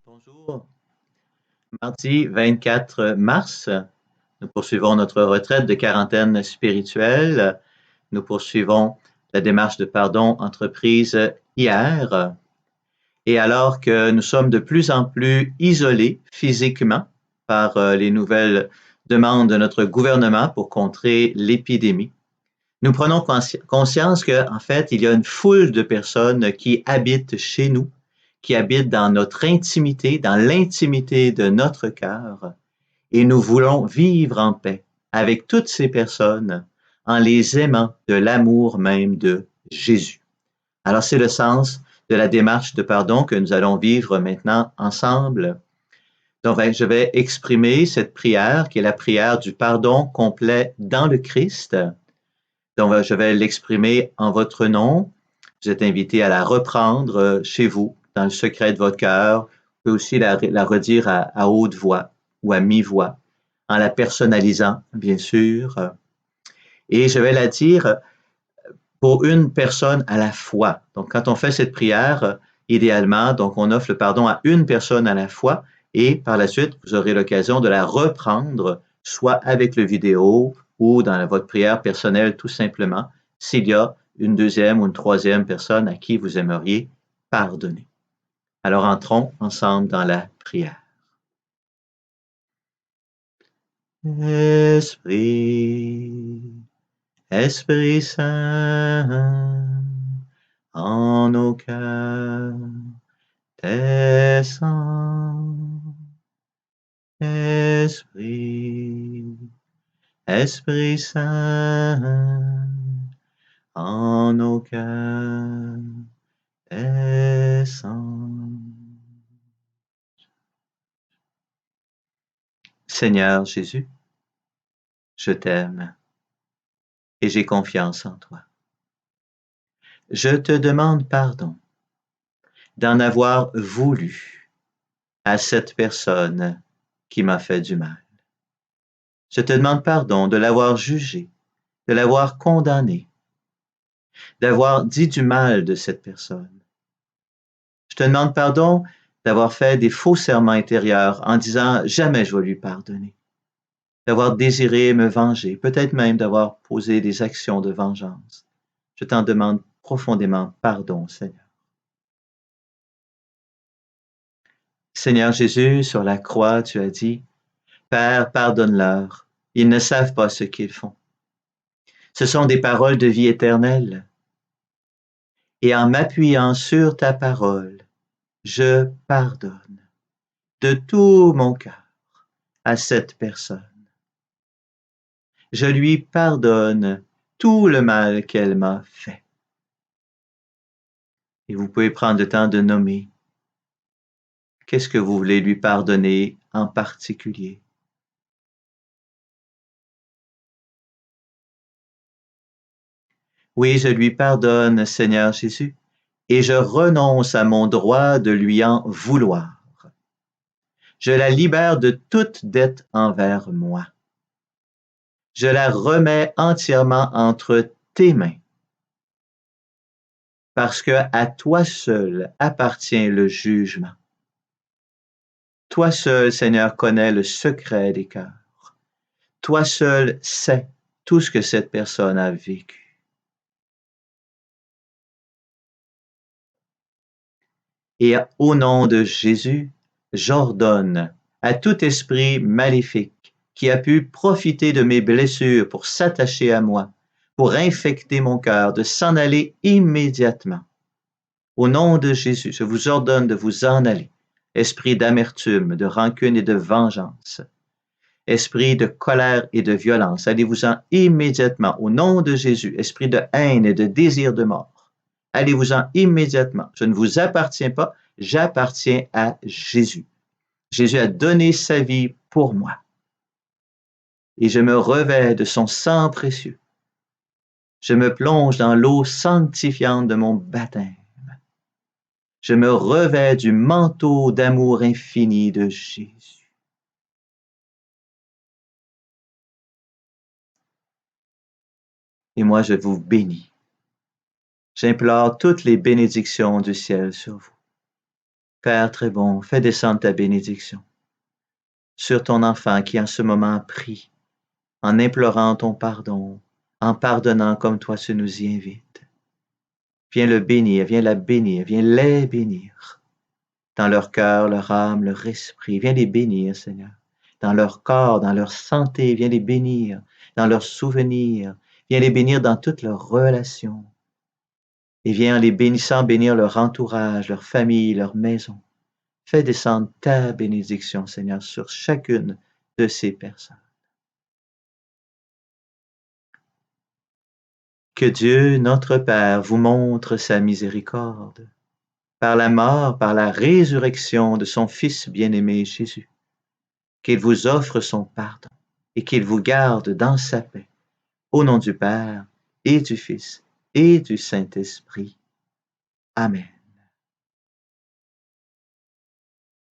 Bonjour. Mardi 24 mars, nous poursuivons notre retraite de quarantaine spirituelle. Nous poursuivons la démarche de pardon entreprise hier. Et alors que nous sommes de plus en plus isolés physiquement par les nouvelles demandes de notre gouvernement pour contrer l'épidémie, nous prenons conscience qu'en fait, il y a une foule de personnes qui habitent chez nous, qui habitent dans notre intimité, dans l'intimité de notre cœur, et nous voulons vivre en paix avec toutes ces personnes en les aimant de l'amour même de Jésus. Alors c'est le sens de la démarche de pardon que nous allons vivre maintenant ensemble. Donc je vais exprimer cette prière qui est la prière du pardon complet dans le Christ. Donc je vais l'exprimer en votre nom. Vous êtes invité à la reprendre chez vous, dans le secret de votre cœur. Vous pouvez aussi la redire à haute voix ou à mi-voix, en la personnalisant, bien sûr. Et je vais la dire pour une personne à la fois. Donc, quand on fait cette prière, idéalement, donc on offre le pardon à une personne à la fois et par la suite, vous aurez l'occasion de la reprendre, soit avec le vidéo ou dans votre prière personnelle tout simplement, s'il y a une deuxième ou une troisième personne à qui vous aimeriez pardonner. Alors entrons ensemble dans la prière. Esprit Saint, en nos cœurs, descends. Esprit Saint, en nos cœurs, descends. Seigneur Jésus, je t'aime et j'ai confiance en toi. Je te demande pardon d'en avoir voulu à cette personne qui m'a fait du mal. Je te demande pardon de l'avoir jugé, de l'avoir condamné, d'avoir dit du mal de cette personne. Je te demande pardon d'avoir fait des faux serments intérieurs en disant jamais je vais lui pardonner, d'avoir désiré me venger, peut-être même d'avoir posé des actions de vengeance. Je t'en demande profondément pardon, Seigneur. Seigneur Jésus, sur la croix, tu as dit, Père, pardonne-leur, ils ne savent pas ce qu'ils font. Ce sont des paroles de vie éternelle. Et en m'appuyant sur ta parole, je pardonne de tout mon cœur à cette personne. Je lui pardonne tout le mal qu'elle m'a fait. Et vous pouvez prendre le temps de nommer qu'est-ce que vous voulez lui pardonner en particulier. Oui, je lui pardonne, Seigneur Jésus, et je renonce à mon droit de lui en vouloir. Je la libère de toute dette envers moi. Je la remets entièrement entre tes mains, parce que à toi seul appartient le jugement. Toi seul, Seigneur, connais le secret des cœurs. Toi seul sais tout ce que cette personne a vécu. Et au nom de Jésus, j'ordonne à tout esprit maléfique qui a pu profiter de mes blessures pour s'attacher à moi, pour infecter mon cœur, de s'en aller immédiatement. Au nom de Jésus, je vous ordonne de vous en aller. Esprit d'amertume, de rancune et de vengeance. Esprit de colère et de violence, allez-vous-en immédiatement. Au nom de Jésus, esprit de haine et de désir de mort, allez-vous-en immédiatement. Je ne vous appartiens pas, j'appartiens à Jésus. Jésus a donné sa vie pour moi. Et je me revêts de son sang précieux. Je me plonge dans l'eau sanctifiante de mon baptême. Je me revêts du manteau d'amour infini de Jésus. Et moi, je vous bénis. J'implore toutes les bénédictions du ciel sur vous. Père très bon, fais descendre ta bénédiction sur ton enfant qui en ce moment prie, en implorant ton pardon, en pardonnant comme toi tu nous y invites. Viens le bénir, viens la bénir, viens les bénir dans leur cœur, leur âme, leur esprit. Viens les bénir, Seigneur. Dans leur corps, dans leur santé, viens les bénir. Dans leurs souvenirs, viens les bénir dans toutes leurs relations. Et viens en les bénissant bénir leur entourage, leur famille, leur maison. Fais descendre ta bénédiction, Seigneur, sur chacune de ces personnes. Que Dieu, notre Père, vous montre sa miséricorde par la mort, par la résurrection de son Fils bien-aimé Jésus, qu'il vous offre son pardon et qu'il vous garde dans sa paix, au nom du Père et du Fils et du Saint-Esprit. Amen.